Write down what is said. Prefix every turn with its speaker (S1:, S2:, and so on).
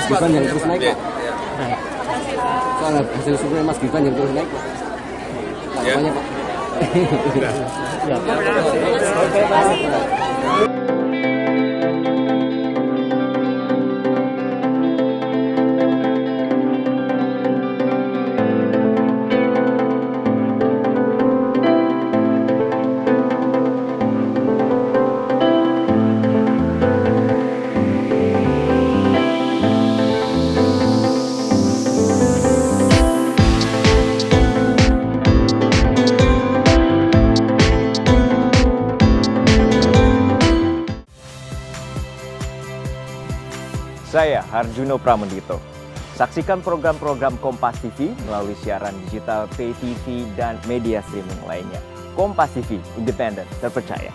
S1: Mas Gibran yang terus naik,
S2: Iya.
S1: Pak. Soal hasil survei Mas Gibran yang terus naik, Pak. Tanggapannya, Pak.
S3: Saya Harjuno Pramendito. Saksikan program-program Kompas TV melalui siaran digital, pay TV, dan media streaming lainnya. Kompas TV, independen, terpercaya.